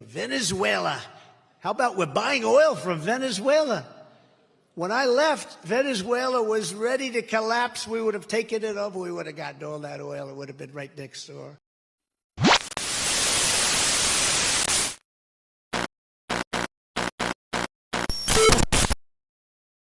Venezuela. How about we're buying oil from Venezuela? When I left, Venezuela was ready to collapse. We would have taken it over. We would have gotten all that oil. It would have been right next door.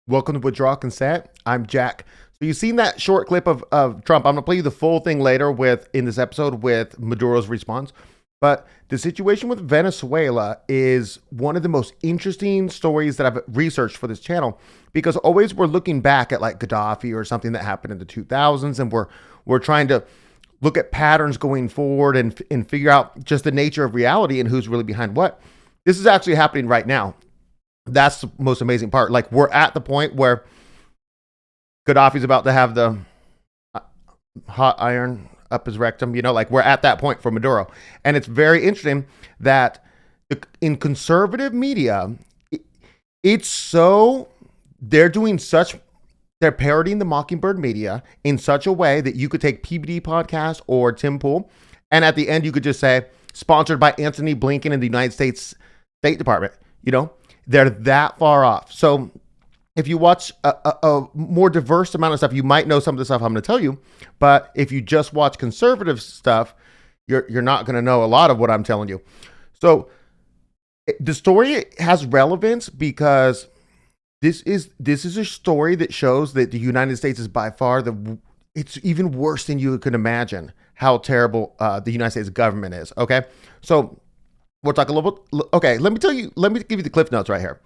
Welcome to Withdraw Consent. I'm Jack. So you've seen that short clip of Trump. I'm going to play you the full thing later in this episode with Maduro's response. But the situation with Venezuela is one of the most interesting stories that I've researched for this channel, because always we're looking back at like Gaddafi or something that happened in the 2000s, and we're trying to look at patterns going forward and figure out just the nature of reality and who's really behind what. This is actually happening right now. That's the most amazing part. Like, we're at the point where Gaddafi's about to have the hot iron up his rectum, like we're at that point for Maduro. And it's very interesting that in conservative media, they're parodying the Mockingbird media in such a way that you could take PBD podcast or Tim Pool, and at the end you could just say, sponsored by Anthony Blinken and the United States State Department. They're that far off. So if you watch a more diverse amount of stuff, you might know some of the stuff I'm going to tell you. But if you just watch conservative stuff, you're not going to know a lot of what I'm telling you. So the story has relevance because this is a story that shows that the United States is by far it's even worse than you could imagine how terrible the United States government is. Okay, so we'll talk a little bit. Okay, let me give you the cliff notes right here.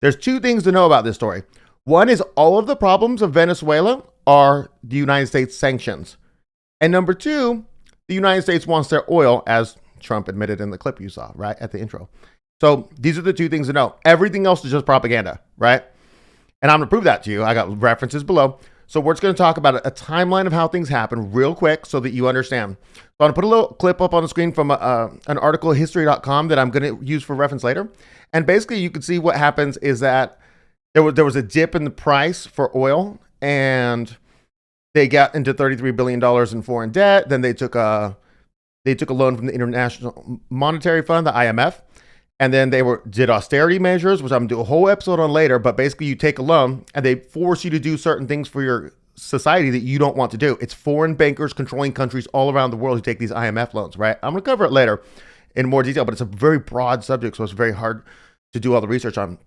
There's two things to know about this story. One is all of the problems of Venezuela are the United States sanctions. And number two, the United States wants their oil, as Trump admitted in the clip you saw, right, at the intro. So these are the two things to know. Everything else is just propaganda, right? And I'm going to prove that to you. I got references below. So we're just going to talk about a timeline of how things happen real quick so that you understand. So I'm going to put a little clip up on the screen from an article, History.com, that I'm going to use for reference later. And basically you can see what happens is that there was a dip in the price for oil, and they got into $33 billion in foreign debt. Then they took a loan from the International Monetary Fund, the IMF. And then they did austerity measures, which I'm going to do a whole episode on later. But basically you take a loan and they force you to do certain things for your society that you don't want to do. It's foreign bankers controlling countries all around the world who take these IMF loans, right? I'm going to cover it later in more detail, but it's a very broad subject, so it's very hard to do all the research on.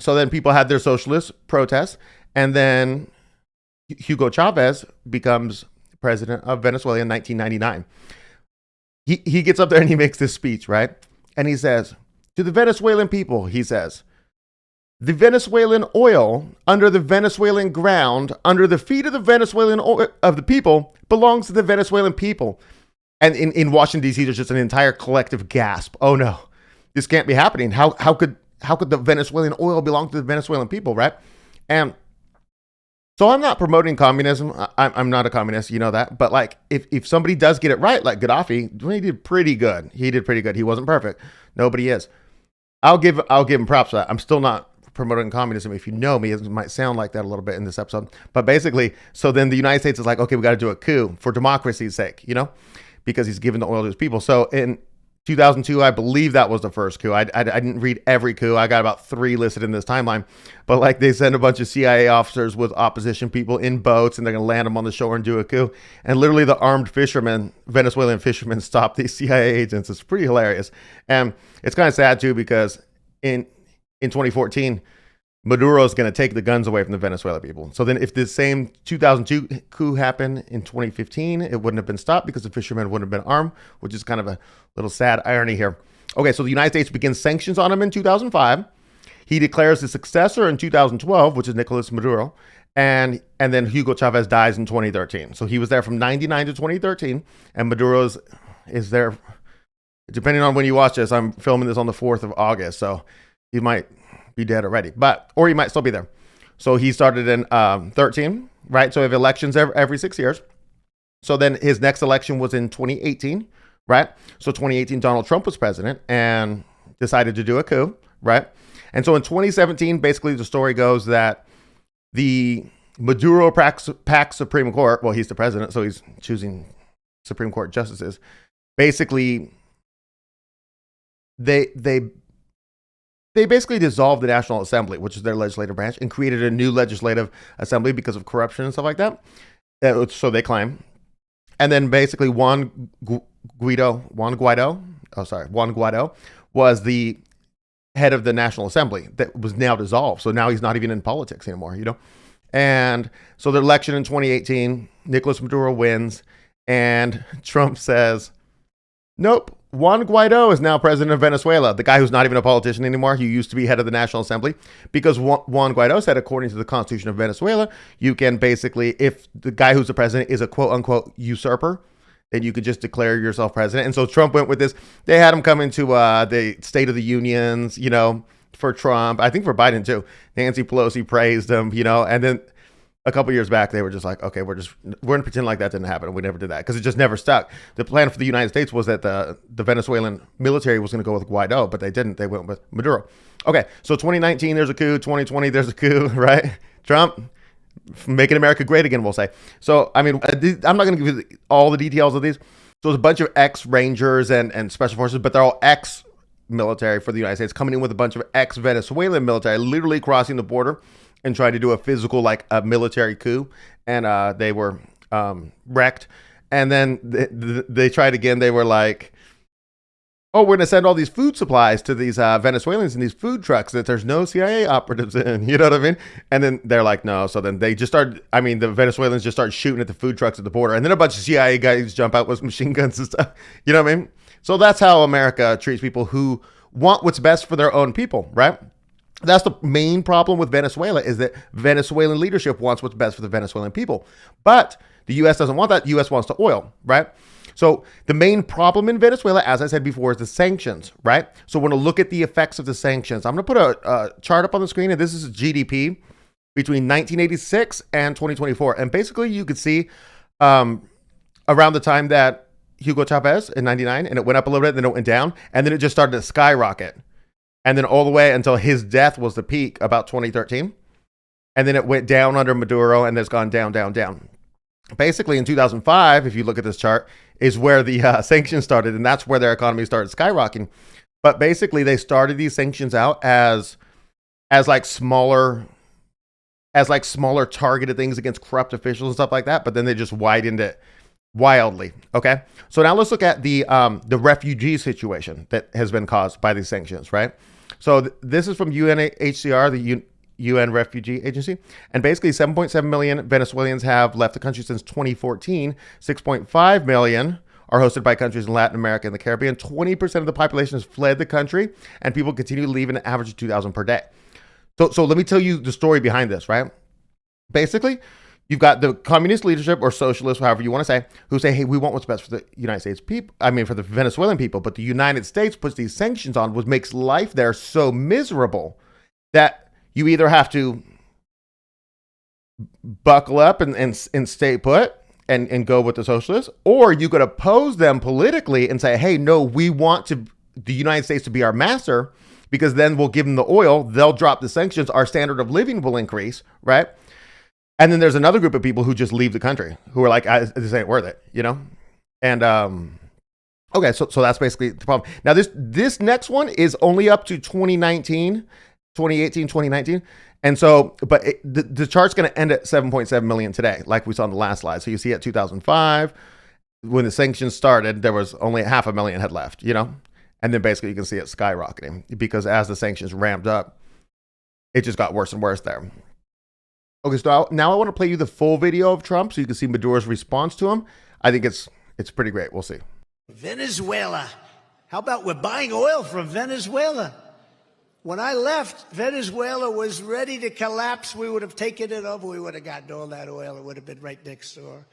So then people had their socialist protests, and then Hugo Chavez becomes president of Venezuela in 1999. He gets up there and he makes this speech, right? And he says, to the Venezuelan people, he says, the Venezuelan oil under the Venezuelan ground, under the feet of the Venezuelan oil, of the people, belongs to the Venezuelan people. And in Washington, D.C., there's just an entire collective gasp. Oh no, this can't be happening. How could the Venezuelan oil belong to the Venezuelan people, right? And so I'm not promoting communism. I'm not a communist, you know that. But like, if somebody does get it right, like Gaddafi, he did pretty good. He wasn't perfect. Nobody is. I'll give him props for that. I'm still not promoting communism. If you know me, it might sound like that a little bit in this episode. But basically, so then the United States is like, okay, we got to do a coup for democracy's sake, because he's giving the oil to his people. So in 2002, I believe that was the first coup. I didn't read every coup. I got about 3 listed in this timeline. But like, they send a bunch of CIA officers with opposition people in boats, and they're going to land them on the shore and do a coup. And literally the armed Venezuelan fishermen, stop these CIA agents. It's pretty hilarious. And it's kind of sad too, because in 2014, Maduro is going to take the guns away from the Venezuelan people. So then if the same 2002 coup happened in 2015, it wouldn't have been stopped because the fishermen wouldn't have been armed, which is kind of a little sad irony here. Okay, so the United States begins sanctions on him in 2005. He declares his successor in 2012, which is Nicolas Maduro. And then Hugo Chavez dies in 2013. So he was there from 99 to 2013. And Maduro is there, depending on when you watch this, I'm filming this on the 4th of August. So he might be dead already, or he might still be there. So he started in 13, right? So we have elections every 6 years. So then his next election was in 2018, right? So 2018, Donald Trump was president and decided to do a coup, right? And so in 2017, basically the story goes that the Maduro PAC Supreme Court, well, he's the president, so he's choosing Supreme Court justices, basically they basically dissolved the National Assembly, which is their legislative branch, and created a new legislative assembly because of corruption and stuff like that. So they claim. And then basically Juan Guaido was the head of the National Assembly that was now dissolved. So now he's not even in politics anymore, you know? And so the election in 2018, Nicolas Maduro wins, and Trump says, nope, Juan Guaido is now president of Venezuela, the guy who's not even a politician anymore. He used to be head of the National Assembly, because Juan Guaido said, according to the Constitution of Venezuela, you can basically, if the guy who's the president is a quote unquote usurper, then you could just declare yourself president. And so Trump went with this. They had him come into the State of the Unions, you know, for Trump. I think for Biden too. Nancy Pelosi praised him, you know, and then a couple years back, they were just like, okay, we're going to pretend like that didn't happen. We never did that because it just never stuck. The plan for the United States was that the Venezuelan military was going to go with Guaido, but they didn't. They went with Maduro. Okay, so 2019, there's a coup. 2020, there's a coup, right? Trump, making America great again, we'll say. So, I mean, I'm not going to give you all the details of these. So there's a bunch of ex-Rangers and Special Forces, but they're all ex-military for the United States, coming in with a bunch of ex-Venezuelan military, literally crossing the border and tried to do a physical, like a military coup, and they were wrecked. And then they tried again. They were like, oh, we're going to send all these food supplies to these Venezuelans in these food trucks that there's no CIA operatives in, you know what I mean? And then they're like, no. So then they just started, the Venezuelans just started shooting at the food trucks at the border. And then a bunch of CIA guys jump out with machine guns and stuff, you know what I mean? So that's how America treats people who want what's best for their own people, right? That's the main problem with Venezuela, is that Venezuelan leadership wants what's best for the Venezuelan people. But the U.S. doesn't want that. The U.S. wants the oil, right? So the main problem in Venezuela, as I said before, is the sanctions, right? So we're going to look at the effects of the sanctions. I'm going to put a chart up on the screen, and this is GDP between 1986 and 2024. And basically, you could see around the time that Hugo Chavez in 99, and it went up a little bit, then it went down, and then it just started to skyrocket. And then all the way until his death was the peak, about 2013. And then it went down under Maduro, and it's gone down, down, down. Basically, in 2005, if you look at this chart, is where the sanctions started, and that's where their economy started skyrocketing. But basically, they started these sanctions out as smaller targeted things against corrupt officials and stuff like that. But then they just widened it wildly. Okay, so now let's look at the refugee situation that has been caused by these sanctions, right? So this is from UNHCR, the UN Refugee Agency, and basically 7.7 million Venezuelans have left the country since 2014. 6.5 million are hosted by countries in Latin America and the Caribbean. 20% of the population has fled the country, and people continue to leave an average of 2,000 per day. So let me tell you the story behind this, right? Basically, you've got the communist leadership, or socialists, however you want to say, who say, hey, we want what's best for the United States people. For the Venezuelan people. But the United States puts these sanctions on, which makes life there so miserable that you either have to buckle up and stay put and go with the socialists, or you could oppose them politically and say, hey, no, we want the United States to be our master, because then we'll give them the oil. They'll drop the sanctions. Our standard of living will increase, right? And then there's another group of people who just leave the country, who are like, this ain't worth it, you know? And, okay, so that's basically the problem. Now, this next one is only up to 2018, 2019. And so, but the chart's going to end at 7.7 million today, like we saw in the last slide. So you see at 2005, when the sanctions started, there was only 500,000 had left, you know? And then basically you can see it skyrocketing, because as the sanctions ramped up, it just got worse and worse there. Okay, so now I want to play you the full video of Trump so you can see Maduro's response to him. I think it's pretty great. We'll see. Venezuela. How about we're buying oil from Venezuela? When I left, Venezuela was ready to collapse. We would have taken it over. We would have gotten all that oil. It would have been right next door.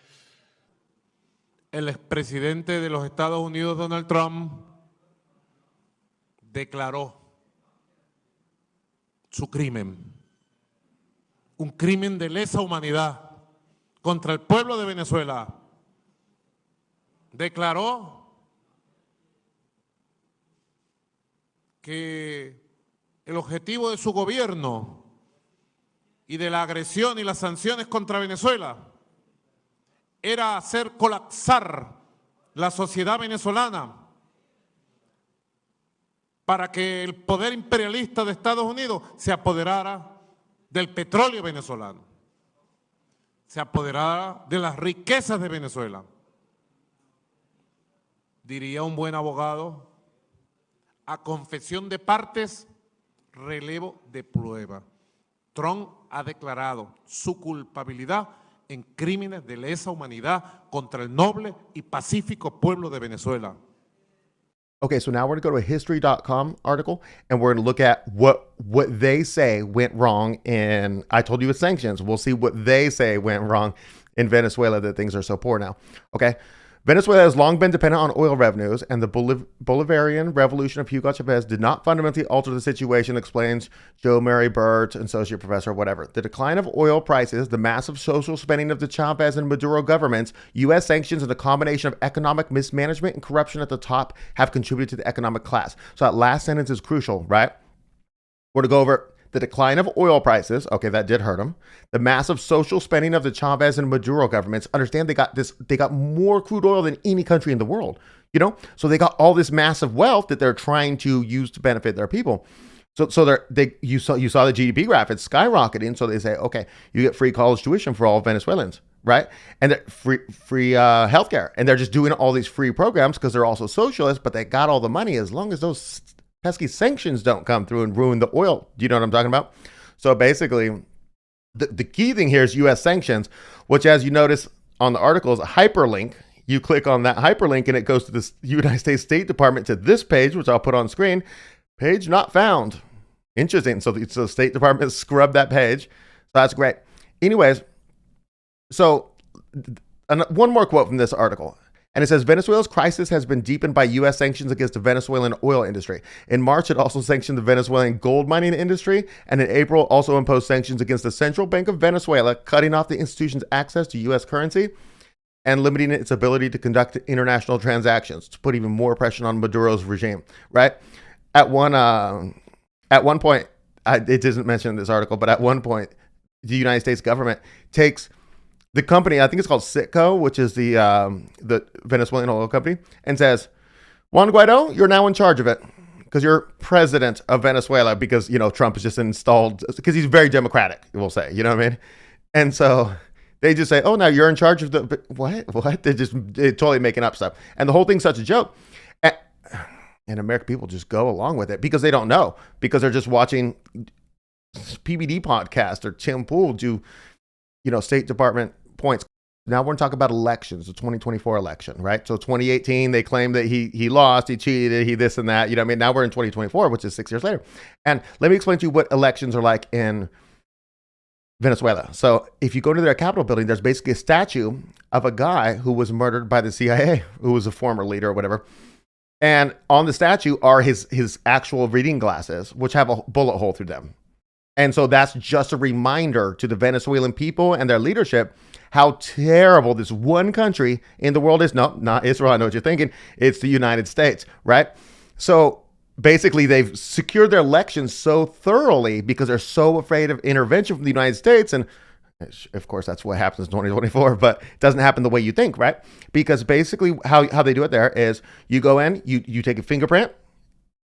El expresidente de los Estados Unidos, Donald Trump, declaró su crimen. Un crimen de lesa humanidad contra el pueblo de Venezuela. Declaró que el objetivo de su gobierno y de la agresión y las sanciones contra Venezuela era hacer colapsar la sociedad venezolana para que el poder imperialista de Estados Unidos se apoderara del petróleo venezolano, se apoderara de las riquezas de Venezuela. Diría un buen abogado, a confesión de partes, relevo de prueba. Trump ha declarado su culpabilidad en crímenes de lesa humanidad contra el noble y pacífico pueblo de Venezuela. Okay, so now we're going to go to a History.com article, and we're going to look at what they say went wrong in, I told you with sanctions. We'll see what they say went wrong in Venezuela, that things are so poor now. Okay, Venezuela has long been dependent on oil revenues, and the Bolivarian revolution of Hugo Chavez did not fundamentally alter the situation, explains Joe Mary Burt, associate professor, whatever. The decline of oil prices, the massive social spending of the Chavez and Maduro governments, U.S. sanctions, and the combination of economic mismanagement and corruption at the top have contributed to the economic collapse. So that last sentence is crucial, right? We're going to go over the decline of oil prices. Okay, that did hurt them. The massive social spending of the Chavez and Maduro governments. Understand they got more crude oil than any country in the world, you know? So they got all this massive wealth that they're trying to use to benefit their people. So you saw the GDP graph, it's skyrocketing. So they say, okay, you get free college tuition for all Venezuelans, right? And free healthcare. And they're just doing all these free programs because they're also socialists, but they got all the money as long as those pesky sanctions don't come through and ruin the oil. Do you know what I'm talking about? So basically, the key thing here is U.S. sanctions, which, as you notice on the article, is a hyperlink. You click on that hyperlink and it goes to the United States State Department to this page, which I'll put on screen. Page not found. Interesting. So the State Department scrubbed that page. So that's great. Anyways, so one more quote from this article. And it says, Venezuela's crisis has been deepened by U.S. sanctions against the Venezuelan oil industry. In March, it also sanctioned the Venezuelan gold mining industry. And in April, also imposed sanctions against the Central Bank of Venezuela, cutting off the institution's access to U.S. currency and limiting its ability to conduct international transactions to put even more pressure on Maduro's regime, right? At one point, it doesn't mention in this article, but at one point, the United States government takes the company, I think it's called Citgo, which is the Venezuelan oil company, and says, Juan Guaido, you're now in charge of it because you're president of Venezuela because, you know, Trump is just installed because he's very democratic, we'll say, you know what I mean? And so they just say, oh, now you're in charge of the, what? They're totally making up stuff. And the whole thing's such a joke. And American people just go along with it because they don't know, because they're just watching PBD podcast or Tim Pool do, you know, State Department points. Now we're going to talk about elections, the 2024 election, right? So 2018, they claim that he lost, he cheated, he this and that. You know what I mean? Now we're in 2024, which is 6 years later. And let me explain to you what elections are like in Venezuela. So if you go to their Capitol building, there's basically a statue of a guy who was murdered by the CIA, who was a former leader or whatever. And on the statue are his actual reading glasses, which have a bullet hole through them. And so that's just a reminder to the Venezuelan people and their leadership how terrible this one country in the world is. No, not Israel. I know what you're thinking. It's the United States, right? So basically, they've secured their elections so thoroughly because they're so afraid of intervention from the United States. And of course, that's what happens in 2024, but it doesn't happen the way you think, right? Because basically how they do it there is you go in, you take a fingerprint,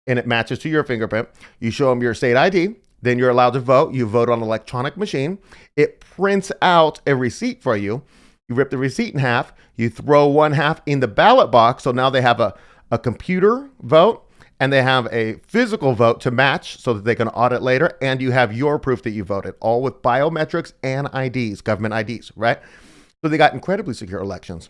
and it matches to your fingerprint. You show them your state ID. Then you're allowed to vote. You vote on an electronic machine. It prints out a receipt for you. You rip the receipt in half. You throw one half in the ballot box. So now they have a computer vote and they have a physical vote to match so that they can audit later. And you have your proof that you voted, all with biometrics and IDs, government IDs, right? So they got incredibly secure elections.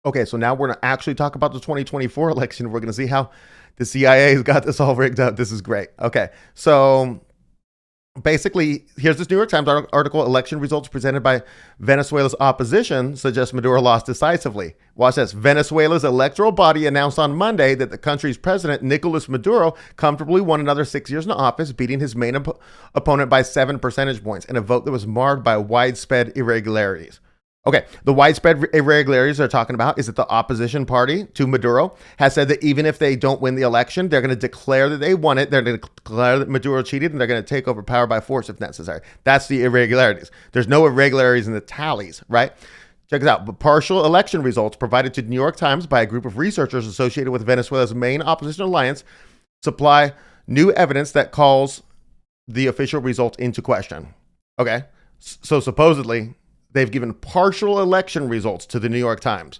Okay, so now we're going to actually talk about the 2024 election. We're going to see how the CIA has got this all rigged up. This is great. Okay, so basically, here's this New York Times article. Election results presented by Venezuela's opposition suggest Maduro lost decisively. Watch this. Venezuela's electoral body announced on Monday that the country's president, Nicolas Maduro, comfortably won another 6 years in office, beating his main opponent by 7 percentage points in a vote that was marred by widespread irregularities. Okay, the widespread irregularities they're talking about is that the opposition party to Maduro has said that even if they don't win the election, they're going to declare that they won it. They're going to declare that Maduro cheated, and they're going to take over power by force if necessary. That's the irregularities. There's no irregularities in the tallies, right? Check this out. The partial election results provided to the New York Times by a group of researchers associated with Venezuela's main opposition alliance supply new evidence that calls the official result into question. Okay. So supposedly they've given partial election results to the New York Times.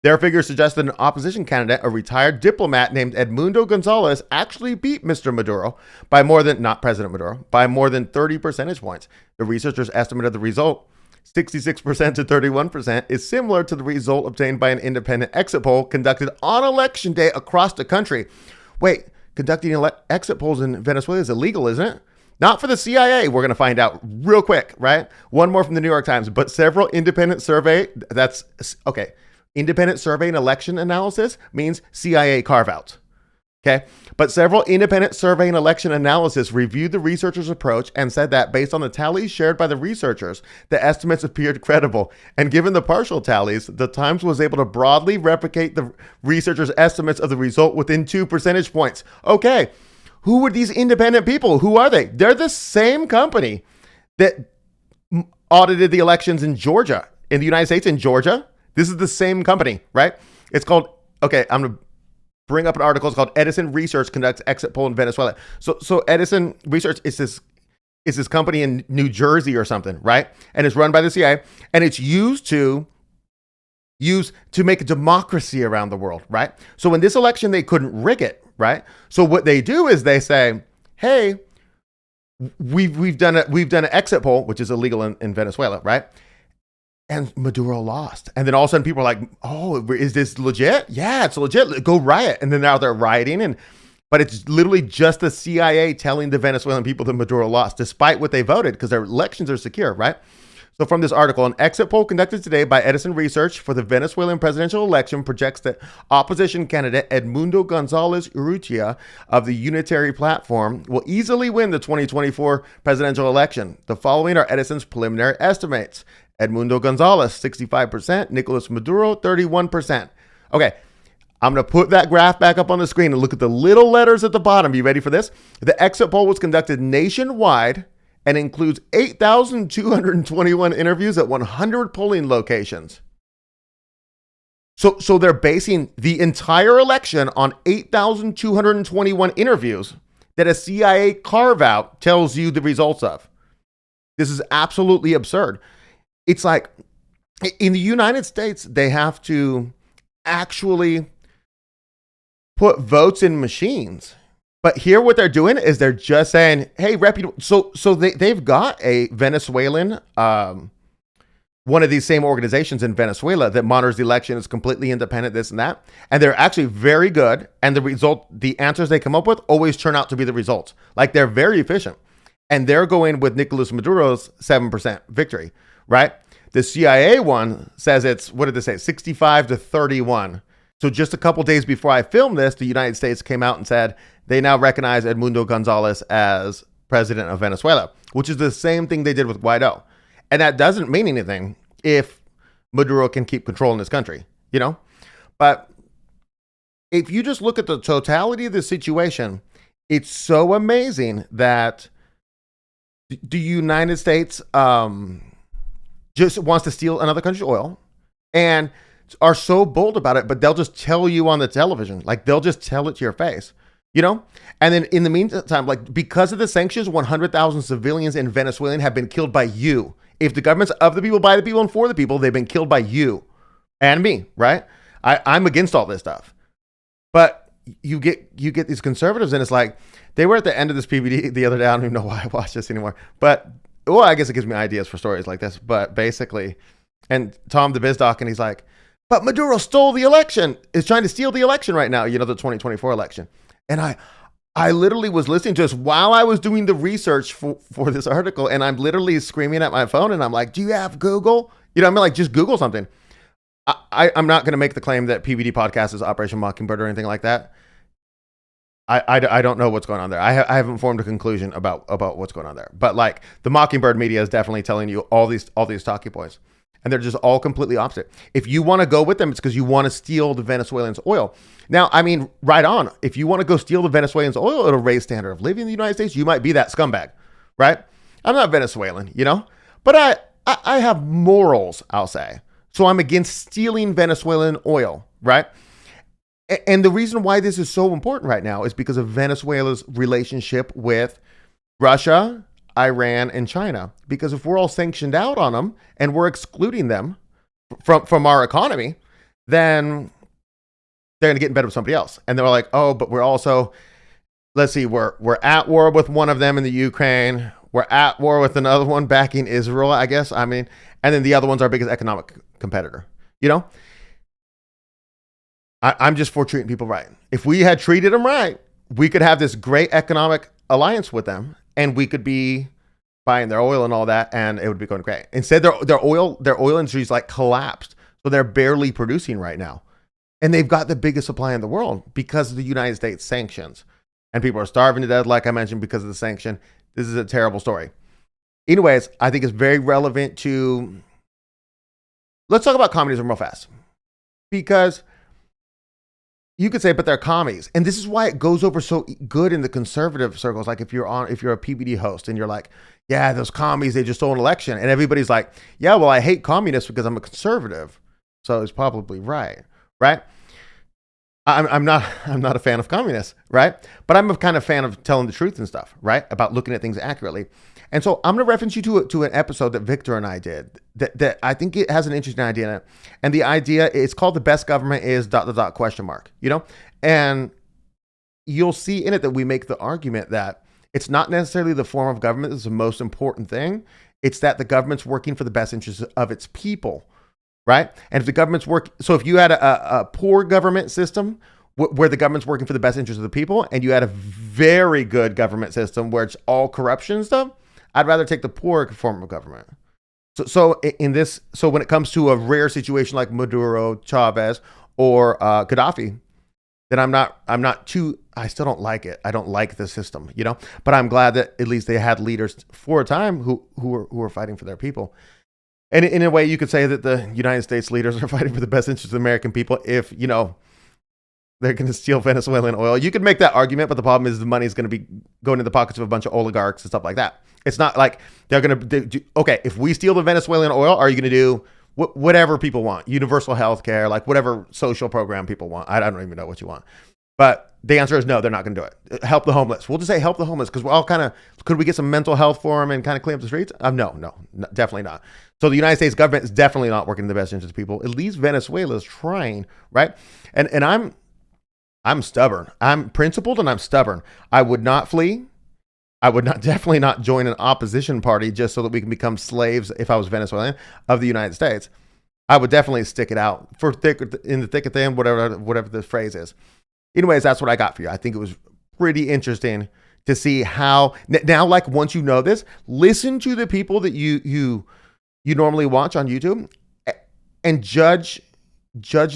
Their figures suggest that an opposition candidate, a retired diplomat named Edmundo Gonzalez, actually beat Mr. Maduro by more than, not President Maduro, by more than 30 percentage points. The researchers' estimate of the result, 66% to 31%, is similar to the result obtained by an independent exit poll conducted on election day across the country. Wait, conducting exit polls in Venezuela is illegal, isn't it? Not for the CIA, we're going to find out real quick, right? One more from the New York Times, but several independent survey, independent survey and election analysis means CIA carve out. Okay. But several independent survey and election analysis reviewed the researchers' approach and said that based on the tallies shared by the researchers, the estimates appeared credible. And given the partial tallies, the Times was able to broadly replicate the researchers' estimates of the result within 2 percentage points. Okay. Who were these independent people? Who are they? They're the same company that audited the elections in Georgia, in the United States, in Georgia. This is the same company, right? It's called, okay, I'm going to bring up an article. It's called Edison Research Conducts Exit Poll in Venezuela. So Edison Research is this company in New Jersey or something, right? And it's run by the CIA, and it's used to make a democracy around the world, right? So in this election, they couldn't rig it, right? So what they do is they say, hey, we've done an exit poll, which is illegal in Venezuela, right? And Maduro lost. And then all of a sudden people are like, oh, is this legit? Yeah, it's legit. Go riot. And then now they're rioting. But it's literally just the CIA telling the Venezuelan people that Maduro lost, despite what they voted, because their elections are secure, right? So from this article, an exit poll conducted today by Edison Research for the Venezuelan presidential election projects that opposition candidate Edmundo Gonzalez Urrutia of the Unitary Platform will easily win the 2024 presidential election. The following are Edison's preliminary estimates. Edmundo Gonzalez, 65%. Nicolas Maduro, 31%. Okay, I'm going to put that graph back up on the screen and look at the little letters at the bottom. You ready for this? The exit poll was conducted nationwide and includes 8,221 interviews at 100 polling locations. So they're basing the entire election on 8,221 interviews that a CIA carve-out tells you the results of. This is absolutely absurd. It's like in the United States, they have to actually put votes in machines. But here what they're doing is they're just saying, hey, reputable. So they've got a Venezuelan, one of these same organizations in Venezuela that monitors the election, is completely independent, this and that. And they're actually very good. And the answers they come up with always turn out to be the results. Like, they're very efficient. And they're going with Nicolas Maduro's 7% victory, right? The CIA one says it's, what did they say, 65 to 31. So just a couple days before I filmed this, the United States came out and said they now recognize Edmundo Gonzalez as president of Venezuela, which is the same thing they did with Guaido. And that doesn't mean anything if Maduro can keep control in this country, you know? But if you just look at the totality of the situation, it's so amazing that the United States just wants to steal another country's oil and are so bold about it, but they'll just tell you on the television, like they'll just tell it to your face, you know? And then in the meantime, like, because of the sanctions, 100,000 civilians in Venezuela have been killed by you. If the government's of the people, by the people, and for the people, they've been killed by you and me, right? I'm against all this stuff. But you get these conservatives, and it's like, they were at the end of this PBD the other day. I don't even know why I watch this anymore. But, well, I guess it gives me ideas for stories like this. But basically, and Tom the Biz Doc, and he's like, but Maduro stole the election, is trying to steal the election right now, you know, the 2024 election. And I literally was listening to this while I was doing the research for this article, and I'm literally screaming at my phone, and I'm like, do you have Google? You know, I mean, like, just Google something. I'm not going to make the claim that PBD podcast is Operation Mockingbird or anything like that. I don't know what's going on there. I haven't formed a conclusion about what's going on there. But like, the Mockingbird media is definitely telling you all these talking points. And they're just all completely opposite. If you want to go with them, it's because you want to steal the Venezuelans' oil. Now, I mean, right on. If you want to go steal the Venezuelans' oil, it'll raise standard of living in the United States. You might be that scumbag, right? I'm not Venezuelan, you know? But I have morals, I'll say. So I'm against stealing Venezuelan oil, right? And the reason why this is so important right now is because of Venezuela's relationship with Russia, Iran, and China. Because if we're all sanctioned out on them and we're excluding them from our economy, then they're going to get in bed with somebody else. And they're like, oh, but we're also, let's see, we're at war with one of them in the Ukraine. We're at war with another one backing Israel, I guess. I mean, and then the other one's our biggest economic competitor. You know, I'm just for treating people right. If we had treated them right, we could have this great economic alliance with them, and we could be buying their oil and all that, and it would be going great. Instead, their oil industry's like collapsed, so they're barely producing right now, and they've got the biggest supply in the world because of the United States sanctions, and people are starving to death, like I mentioned, because of the sanction. This is a terrible story. Anyways, I think it's very relevant to. Let's talk about communism real fast, because you could say, but they're commies. And this is why it goes over so good in the conservative circles. Like if you're a PBD host and you're like, yeah, those commies, they just stole an election. And everybody's like, yeah, well, I hate communists because I'm a conservative. So it's probably right. I'm not a fan of communists, right? But I'm a kind of fan of telling the truth and stuff, right? About looking at things accurately. And so I'm going to reference you to an episode that Victor and I did that I think it has an interesting idea in it. And the idea is called "The Best Government is ... you know? And you'll see in it that we make the argument that it's not necessarily the form of government that's the most important thing. It's that the government's working for the best interests of its people, right? And if the government's so if you had a poor government system where the government's working for the best interests of the people, and you had a very good government system where it's all corruption and stuff, I'd rather take the poor form of government. So when it comes to a rare situation like Maduro, Chavez, or Gaddafi, then I still don't like it. I don't like the system, you know, but I'm glad that at least they had leaders for a time who were fighting for their people. And in a way, you could say that the United States leaders are fighting for the best interests of the American people if, you know, they're going to steal Venezuelan oil. You could make that argument, but the problem is the money is going to be going in the pockets of a bunch of oligarchs and stuff like that. It's not like they're going to do, okay, if we steal the Venezuelan oil, are you going to do whatever people want? Universal health care, like whatever social program people want. I don't even know what you want. But the answer is no, they're not going to do it. Help the homeless. We'll just say help the homeless because we're all kind of, could we get some mental health for them and kind of clean up the streets? No, definitely not. So the United States government is definitely not working in the best interest of people. At least Venezuela is trying, right? And I'm stubborn. I'm principled and I'm stubborn. I would not flee. I would definitely not join an opposition party just so that we can become slaves, if I was Venezuelan, of the United States. I would definitely stick it out in the thick of things, whatever the phrase is. Anyways, that's what I got for you. I think it was pretty interesting to see how now, like once you know this, listen to the people that you normally watch on YouTube and judge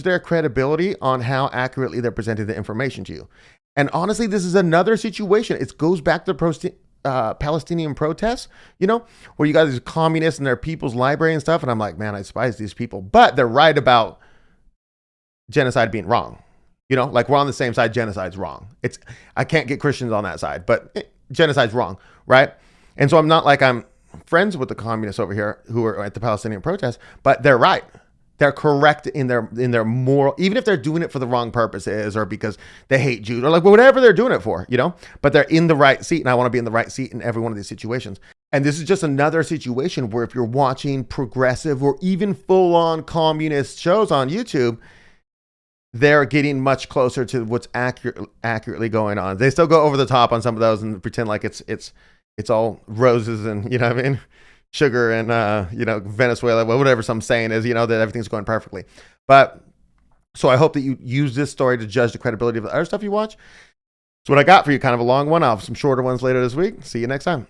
their credibility on how accurately they're presenting the information to you. And honestly, this is another situation. It goes back to Palestinian protests, you know, where you got these communists and their people's library and stuff. And I'm like, man, I despise these people, but they're right about genocide being wrong. You know, like we're on the same side. Genocide's wrong. I can't get Christians on that side, but genocide's wrong, right? And so I'm not like I'm friends with the communists over here who are at the Palestinian protests, but they're right. They're correct in their moral, even if they're doing it for the wrong purposes or because they hate Jews or like whatever they're doing it for, you know, but they're in the right seat. And I want to be in the right seat in every one of these situations. And this is just another situation where if you're watching progressive or even full on communist shows on YouTube, they're getting much closer to what's accurately going on. They still go over the top on some of those and pretend like it's all roses and, you know what I mean? Sugar and, you know, Venezuela, whatever some saying is, you know, that everything's going perfectly. But so I hope that you use this story to judge the credibility of the other stuff you watch. That's what I got for you. Kind of a long one. I'll have some shorter ones later this week. See you next time.